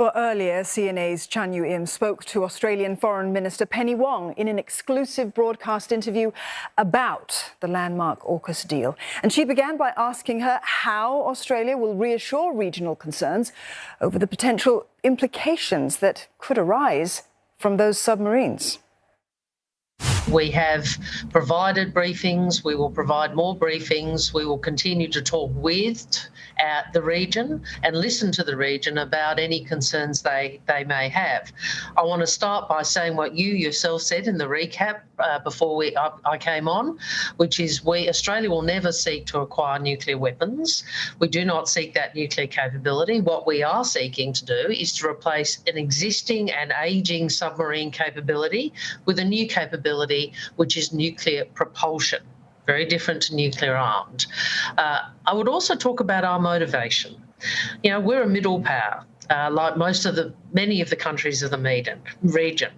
Well, earlier, CNA's Chan Yu-im spoke to Australian Foreign Minister Penny Wong in an exclusive broadcast interview about the landmark AUKUS deal. And she began by asking her how Australia will reassure regional concerns over the potential implications that could arise from those submarines. We have provided briefings, we will provide more briefings, we will continue to talk with the region and listen to the region about any concerns they may have. I want to start by saying what you yourself said in the recap before I came on, which is Australia will never seek to acquire nuclear weapons. We do not seek that nuclear capability. What we are seeking to do is to replace an existing and ageing submarine capability with a new capability, which is nuclear propulsion, very different to nuclear armed. I would also talk about our motivation. You know, we're a middle power, like many of the countries of the region.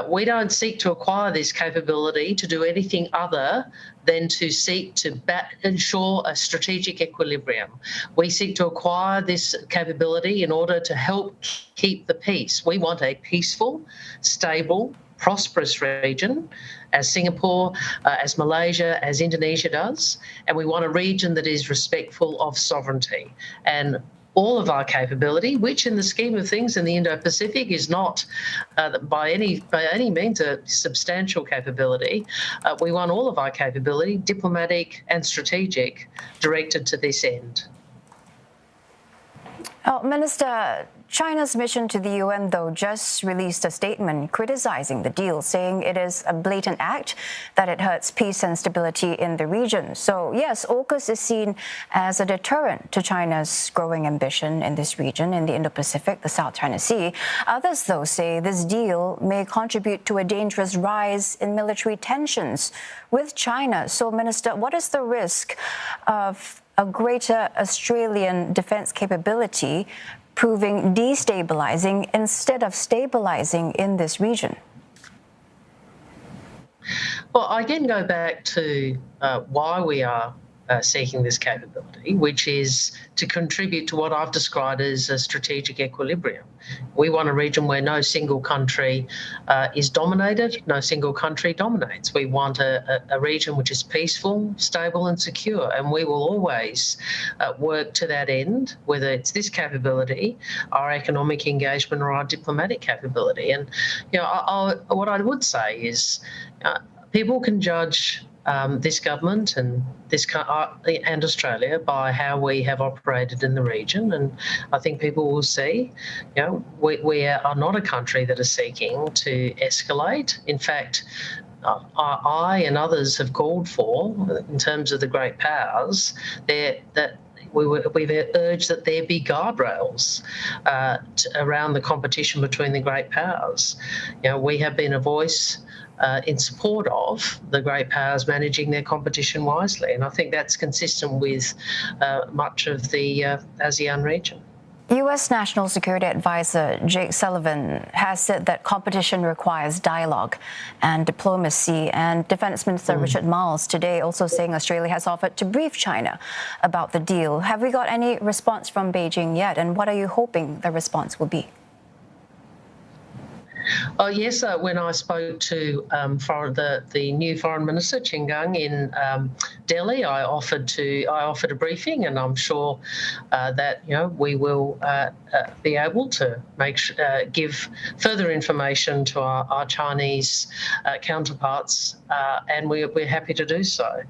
We don't seek to acquire this capability to do anything other than to seek to ensure a strategic equilibrium. We seek to acquire this capability in order to help keep the peace. We want a peaceful, stable, prosperous region, as Singapore, as Malaysia, as Indonesia does, and we want a region that is respectful of sovereignty. And all of our capability, which in the scheme of things in the Indo-Pacific is not by any means a substantial capability, we want all of our capability, diplomatic and strategic, directed to this end. Minister, China's mission to the UN, though, just released a statement criticizing the deal, saying it is a blatant act, that it hurts peace and stability in the region. So, yes, AUKUS is seen as a deterrent to China's growing ambition in this region, in the Indo-Pacific, the South China Sea. Others, though, say this deal may contribute to a dangerous rise in military tensions with China. So, Minister, what is the risk of a greater Australian defence capability proving destabilising instead of stabilising in this region? Well, I again go back to why we are seeking this capability, which is to contribute to what I've described as a strategic equilibrium. We want a region where no single country is dominated, no single country dominates. We want a region which is peaceful, stable and secure, and we will always work to that end, whether it's this capability, our economic engagement or our diplomatic capability. And you know, what I would say is people can judge this government and Australia by how we have operated in the region, and I think people will see, you know, we are not a country that is seeking to escalate. In fact, I and others have called for, in terms of the great powers, that we've urged that there be guardrails around the competition between the great powers. You know, we have been a voice in support of the great powers managing their competition wisely. And I think that's consistent with much of the ASEAN region. US National Security Advisor Jake Sullivan has said that competition requires dialogue and diplomacy. And Defence Minister Richard Marles today also saying Australia has offered to brief China about the deal. Have we got any response from Beijing yet? And what are you hoping the response will be? Oh yes, when I spoke to the new Foreign Minister Qin Gang in Delhi, I offered a briefing, and I'm sure that we will be able to give further information to our Chinese counterparts, and we're happy to do so.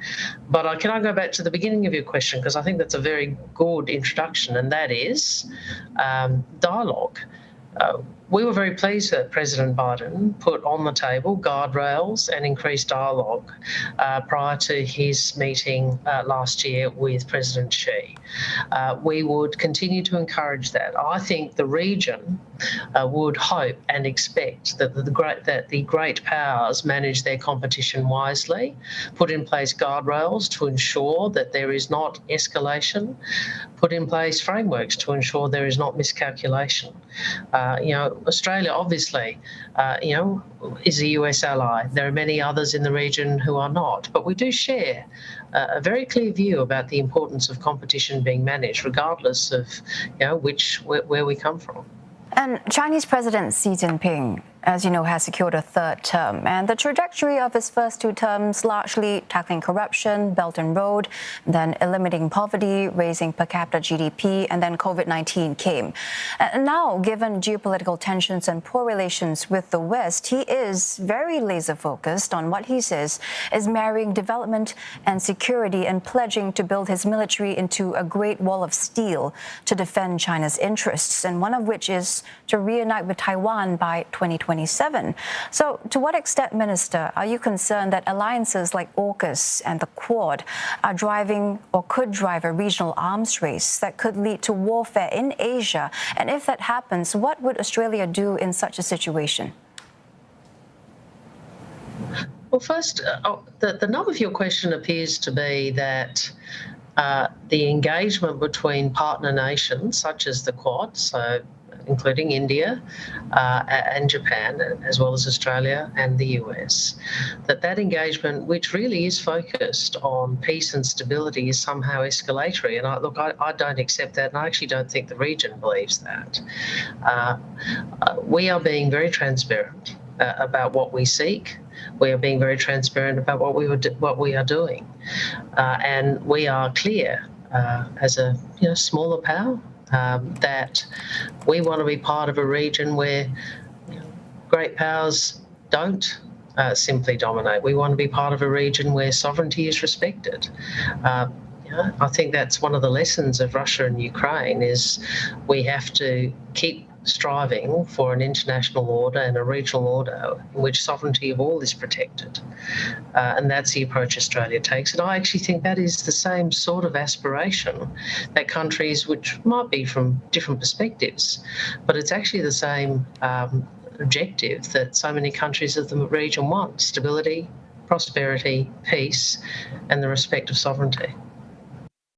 But can I go back to the beginning of your question, because I think that's a very good introduction, and that is dialogue. We were very pleased that President Biden put on the table guardrails and increased dialogue prior to his meeting last year with President Xi. We would continue to encourage that. I think the region would hope and expect that the great powers manage their competition wisely, put in place guardrails to ensure that there is not escalation, put in place frameworks to ensure there is not miscalculation. Australia obviously, is a US ally. There are many others in the region who are not, but we do share a very clear view about the importance of competition being managed, regardless of, where we come from. And Chinese President Xi Jinping, as you know, has secured a third term. And the trajectory of his first two terms, largely tackling corruption, Belt and Road, then eliminating poverty, raising per capita GDP, and then COVID-19 came. And now, given geopolitical tensions and poor relations with the West, he is very laser-focused on what he says is marrying development and security and pledging to build his military into a great wall of steel to defend China's interests, and one of which is to reunite with Taiwan by 2027. So to what extent, Minister, are you concerned that alliances like AUKUS and the Quad are driving or could drive a regional arms race that could lead to warfare in Asia? And if that happens, what would Australia do in such a situation? Well, first, the nub of your question appears to be that the engagement between partner nations such as the Quad, so including India and Japan, as well as Australia and the US, that engagement, which really is focused on peace and stability, is somehow escalatory. And I don't accept that, and I actually don't think the region believes that. We are being very transparent about what we seek. We are being very transparent about what we are doing, and we are clear as a smaller power that we want to be part of a region where great powers don't simply dominate. We want to be part of a region where sovereignty is respected. I think that's one of the lessons of Russia and Ukraine, is we have to keep striving for an international order and a regional order in which sovereignty of all is protected. And that's the approach Australia takes. And I actually think that is the same sort of aspiration that countries, which might be from different perspectives, but it's actually the same objective that so many countries of the region want: stability, prosperity, peace, and the respect of sovereignty.